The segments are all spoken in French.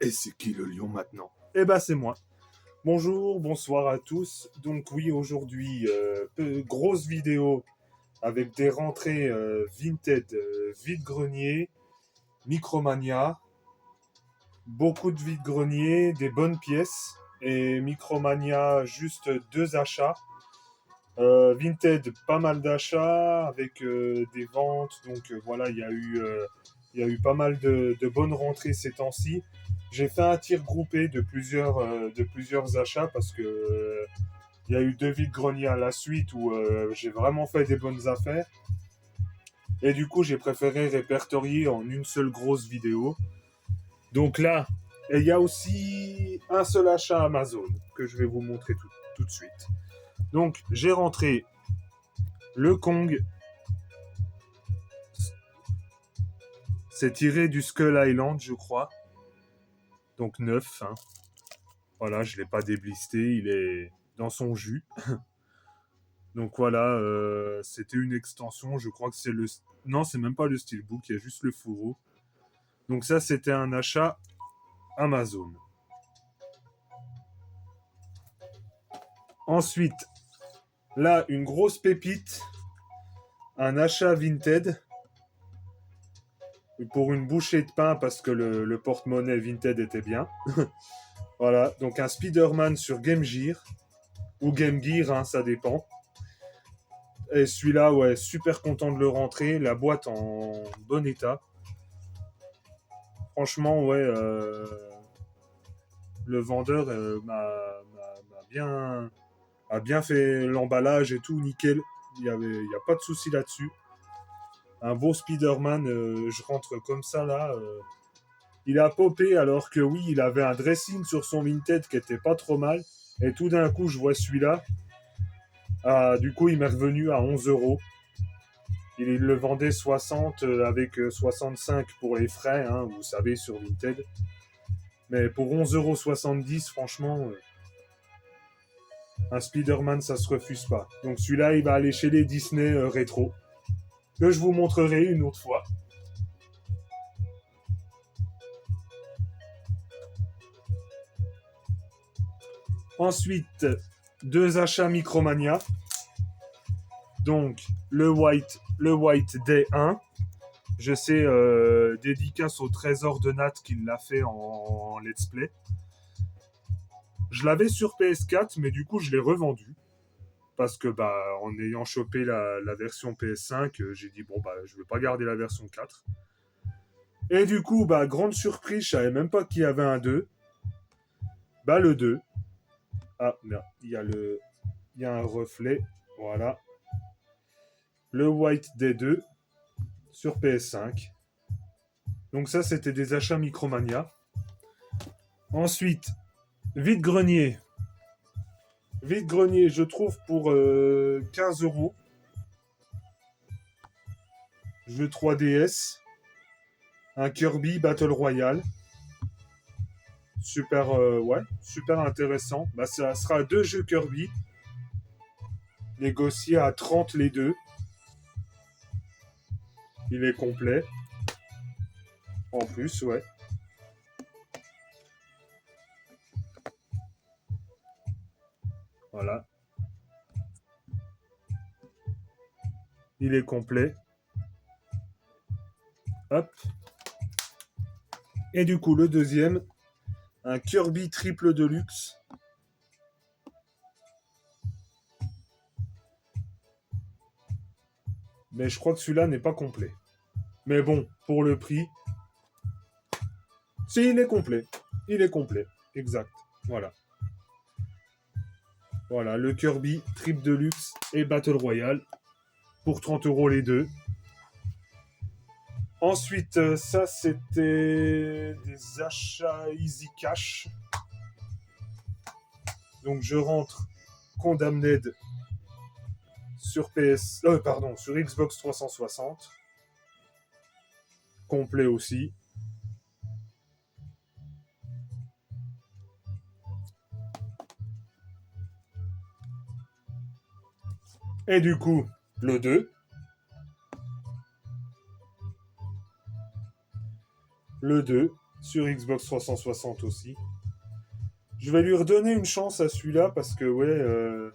Et c'est qui le lion maintenant? Eh ben c'est moi. Bonjour, bonsoir à tous. Donc oui, aujourd'hui, grosse vidéo avec des rentrées Vinted, vide-grenier, Micromania, beaucoup de vide-grenier, des bonnes pièces et Micromania juste deux achats. Vinted, pas mal d'achats avec des ventes. Donc voilà, il y a eu pas mal de bonnes rentrées ces temps-ci. J'ai fait un tir groupé de plusieurs achats parce que il y a eu deux vides-greniers à la suite où j'ai vraiment fait des bonnes affaires. Et du coup, j'ai préféré répertorier en une seule grosse vidéo. Donc là, il y a aussi un seul achat Amazon que je vais vous montrer tout de suite. Donc, j'ai rentré le Kong. C'est tiré du Skull Island, je crois. Donc neuf. Hein. Voilà, je ne l'ai pas déblisté. Il est dans son jus. Donc voilà, c'était une extension. Je crois que c'est le... Non, c'est même pas le steelbook. Il y a juste le fourreau. Donc ça, c'était un achat Amazon. Ensuite, là, une grosse pépite. Un achat Vinted. Pour une bouchée de pain parce que le porte-monnaie Vinted était bien. Voilà, donc un Spider-Man sur Game Gear. Ou Game Gear, hein, ça dépend. Et celui-là, ouais, super content de le rentrer. La boîte en bon état. Franchement, ouais, le vendeur a bien fait l'emballage et tout, nickel. Il y a pas de souci là-dessus. Un beau Spider-Man, je rentre comme ça là. Il a popé alors que oui, il avait un dressing sur son Vinted qui était pas trop mal. Et tout d'un coup, je vois celui-là. Ah, du coup, il m'est revenu à 11 euros. Il le vendait 60 avec 65 pour les frais, hein, vous savez, sur Vinted. Mais pour 11,70 €, franchement, un Spider-Man, ça se refuse pas. Donc celui-là, il va aller chez les Disney rétro, que je vous montrerai une autre fois. Ensuite, deux achats Micromania. Donc, le White Day 1. Je sais, dédicace au Trésor de Nat qui l'a fait en let's play. Je l'avais sur PS4, mais du coup, je l'ai revendu. Parce que, bah, en ayant chopé la version PS5, j'ai dit, bon, bah, je vais pas garder la version 4. Et du coup, bah, grande surprise, je savais même pas qu'il y avait un 2. Bah, le 2. Ah, merde, il y a un reflet. Voilà. Le White Day 2 sur PS5. Donc ça, c'était des achats Micromania. Ensuite, vide-grenier. Vide-grenier, je trouve pour 15 euros. Jeu 3DS. Un Kirby Battle Royale. Super, ouais, super intéressant. Bah, ça sera deux jeux Kirby. Négociés à 30 les deux. Il est complet. En plus, ouais. Voilà. Il est complet. Hop. Et du coup, le deuxième, un Kirby triple deluxe. Mais je crois que celui-là n'est pas complet. Mais bon, pour le prix. Si, il est complet. Il est complet. Exact. Voilà. Voilà, le Kirby Trip Deluxe et Battle Royale. Pour 30 euros les deux. Ensuite, ça, c'était des achats Easy Cash. Donc, je rentre Condamned sur sur Xbox 360. Complet aussi. Et du coup, le 2. Le 2 sur Xbox 360 aussi. Je vais lui redonner une chance à celui-là parce que ouais,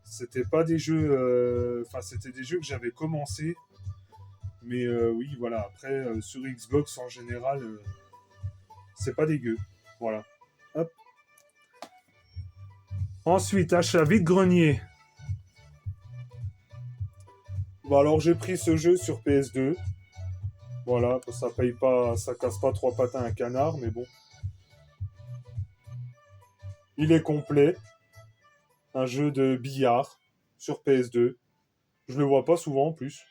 c'était pas des jeux, enfin c'était des jeux que j'avais commencé, mais oui voilà. Après sur Xbox en général, c'est pas dégueu. Voilà. Hop. Ensuite achat vide-grenier. Bon alors j'ai pris ce jeu sur PS2. Voilà, ça paye pas, ça casse pas trois patins à un canard, mais bon. Il est complet. Un jeu de billard sur PS2. Je le vois pas souvent en plus.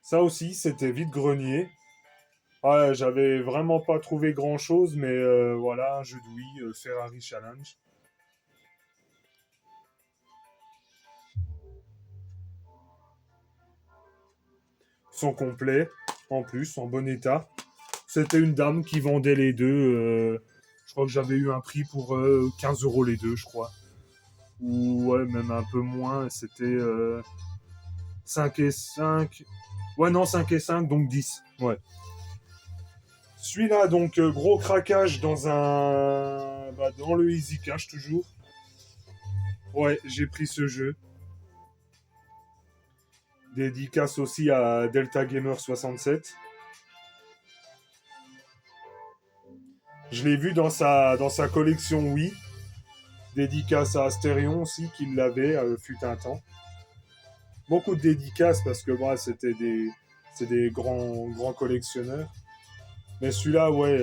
Ça aussi, c'était vide-grenier. Ah, j'avais vraiment pas trouvé grand-chose, mais voilà, un jeu de Wii, Ferrari Challenge. Sont complets, en plus, en bon état. C'était une dame qui vendait les deux. Je crois que j'avais eu un prix pour 15 euros les deux, je crois. Ou ouais, même un peu moins. C'était 5 et 5. Ouais, non, 5 et 5, donc 10. Ouais. Celui-là, donc, gros craquage dans un. Bah, dans le Easy Cash, toujours. Ouais, j'ai pris ce jeu. Dédicace aussi à Delta Gamer 67. Je l'ai vu dans sa collection Wii. Dédicace à Astérion aussi, qui l'avait, fut un temps. Beaucoup de dédicaces parce que bah, c'est des grands collectionneurs. Mais celui-là, ouais,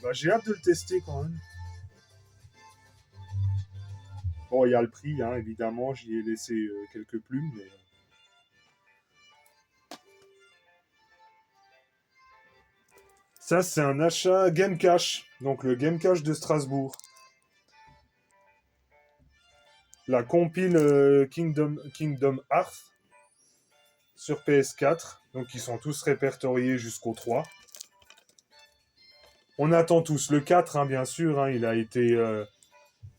bah, j'ai hâte de le tester quand même. Bon, il y a le prix, hein, évidemment, j'y ai laissé quelques plumes. Mais... Ça, c'est un achat Game Cash, donc le Game Cash de Strasbourg. La compile Kingdom Hearts sur PS4, donc ils sont tous répertoriés jusqu'au 3. On attend tous le 4, hein, bien sûr, hein, il a été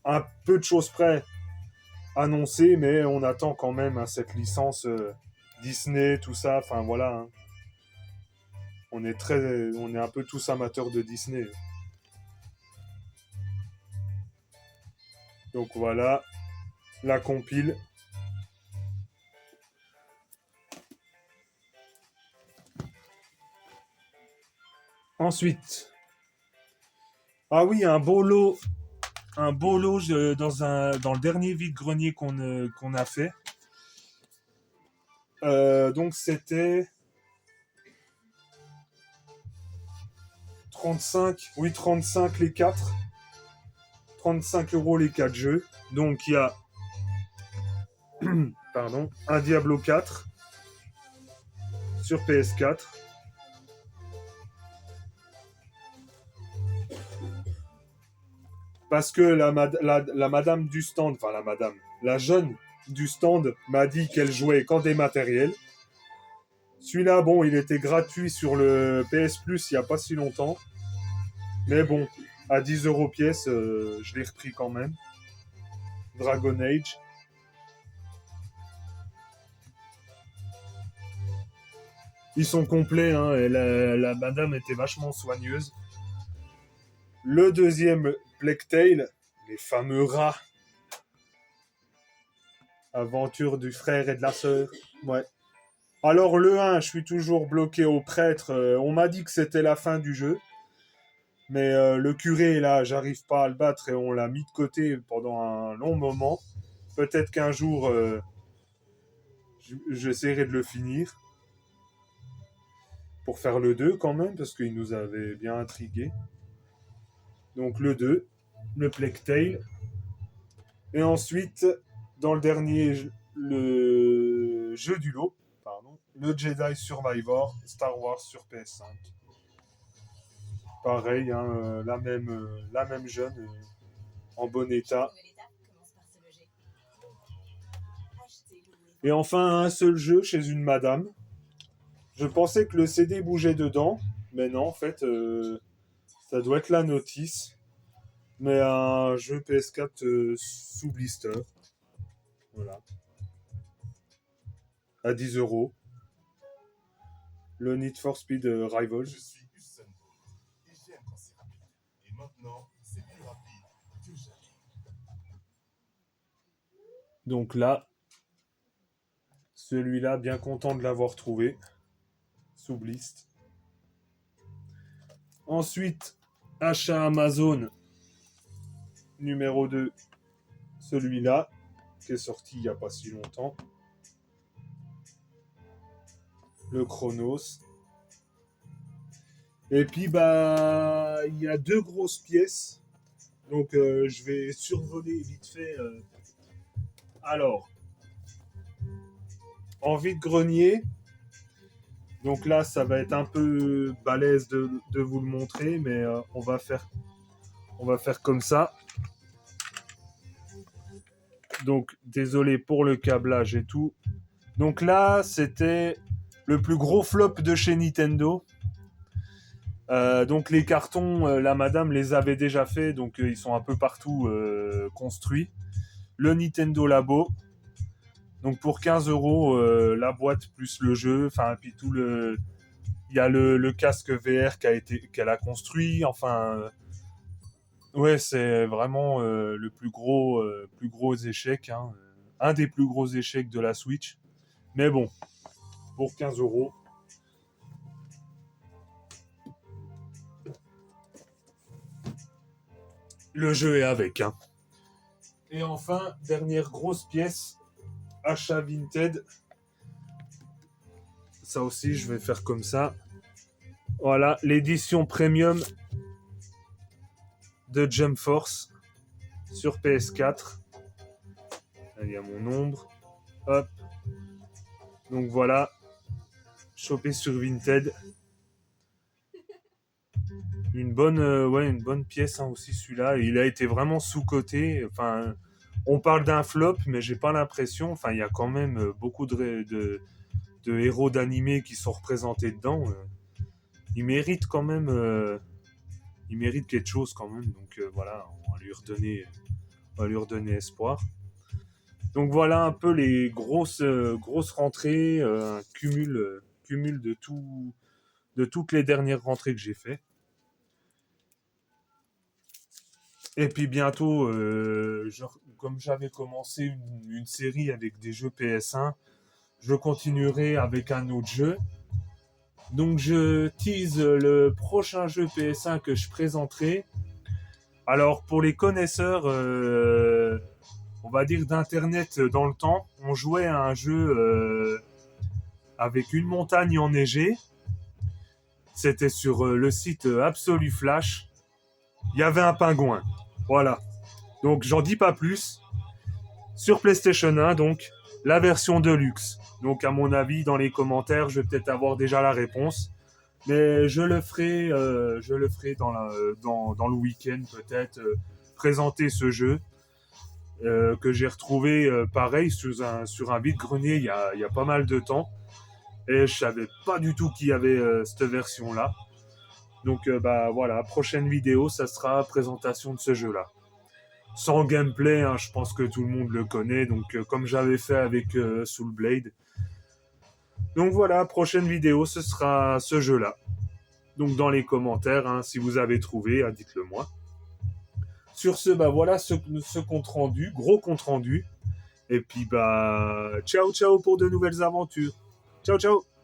un peu de choses près annoncé, mais on attend quand même hein, cette licence Disney, tout ça, enfin voilà. Hein. On est un peu tous amateurs de Disney. Donc voilà, la compile. Ensuite, ah oui, un beau lot dans le dernier vide-grenier qu'on a fait. Donc c'était 35, oui 35 les 4, 35 euros les 4 jeux. Donc il y a pardon, un Diablo 4 sur PS4. Parce que la madame du stand, enfin la madame, la jeune du stand m'a dit qu'elle jouait qu'en dématériel. Celui-là, bon, il était gratuit sur le PS Plus il n'y a pas si longtemps. Mais bon, à 10 euros pièce, je l'ai repris quand même. Dragon Age. Ils sont complets, hein, et la madame était vachement soigneuse. Le deuxième, Plague Tale, les fameux rats. Aventure du frère et de la sœur. Ouais. Alors le 1, je suis toujours bloqué au prêtre. On m'a dit que c'était la fin du jeu. Mais le curé, là, j'arrive pas à le battre et on l'a mis de côté pendant un long moment. Peut-être qu'un jour, j'essaierai de le finir. Pour faire le 2 quand même, parce qu'il nous avait bien intrigué. Donc le 2, le Plague Tale. Et ensuite, dans le dernier, le jeu du lot, pardon, le Jedi Survivor Star Wars sur PS5. Pareil, hein, la même jeune, en bon état. Et enfin, un seul jeu chez une madame. Je pensais que le CD bougeait dedans, mais non, en fait, ça doit être la notice. Mais un jeu PS4 sous blister. Voilà. À 10 euros. le Need for Speed Rivals. Je suis Usain Bolt et j'aime quand c'est rapide. Et maintenant, c'est plus rapide que jamais. Donc là, celui-là, bien content de l'avoir trouvé. Sous Blist. Ensuite, achat Amazon numéro 2. Celui-là, qui est sorti il n'y a pas si longtemps. Le Chronos. Et puis, bah, il y a 2 grosses pièces. Donc, je vais survoler vite fait. Alors, en vide-grenier. Donc là, ça va être un peu balèze de vous le montrer, mais on va faire comme ça. Donc, désolé pour le câblage et tout. Donc là, c'était le plus gros flop de chez Nintendo. Donc les cartons, la madame les avait déjà fait, donc ils sont un peu partout construits. Le Nintendo Labo, donc pour 15 euros, la boîte plus le jeu, enfin puis tout le, il y a le casque VR qu'elle a construit, enfin ouais c'est vraiment le plus gros échec, hein, un des plus gros échecs de la Switch. Mais bon, pour 15 euros. Le jeu est avec, hein. Et enfin, dernière grosse pièce, achat Vinted. Ça aussi, je vais faire comme ça. Voilà, l'édition premium de Jump Force sur PS4. Il y a mon ombre. Hop. Donc voilà, chopé sur Vinted. Une bonne pièce, hein, aussi celui-là. Et il a été vraiment sous-coté. Enfin, on parle d'un flop, mais j'ai pas l'impression. Enfin, il y a quand même beaucoup de héros d'animé qui sont représentés dedans. Il mérite quand même. Il mérite quelque chose quand même. Donc voilà, on va lui redonner espoir. Donc voilà un peu les grosses rentrées, cumul de toutes les dernières rentrées que j'ai fait. Et puis bientôt, comme j'avais commencé une série avec des jeux PS1, je continuerai avec un autre jeu. Donc je tease le prochain jeu PS1 que je présenterai. Alors pour les connaisseurs, on va dire d'internet dans le temps, on jouait à un jeu avec une montagne enneigée. C'était sur le site Absolu Flash. Il y avait un pingouin. Voilà. Donc j'en dis pas plus. Sur PlayStation 1, donc, la version Deluxe. Donc à mon avis, dans les commentaires, je vais peut-être avoir déjà la réponse. Mais je le ferai dans le week-end peut-être, présenter ce jeu que j'ai retrouvé pareil sur un vide-grenier il y a pas mal de temps. Et je savais pas du tout qu'il y avait cette version-là. Donc bah voilà, prochaine vidéo, ça sera présentation de ce jeu-là. Sans gameplay, hein, je pense que tout le monde le connaît, donc comme j'avais fait avec Soul Blade. Donc voilà, prochaine vidéo, ce sera ce jeu-là. Donc dans les commentaires, hein, si vous avez trouvé, dites-le moi. Sur ce, bah voilà ce compte rendu, gros compte rendu. Et puis bah ciao ciao pour de nouvelles aventures. Ciao ciao.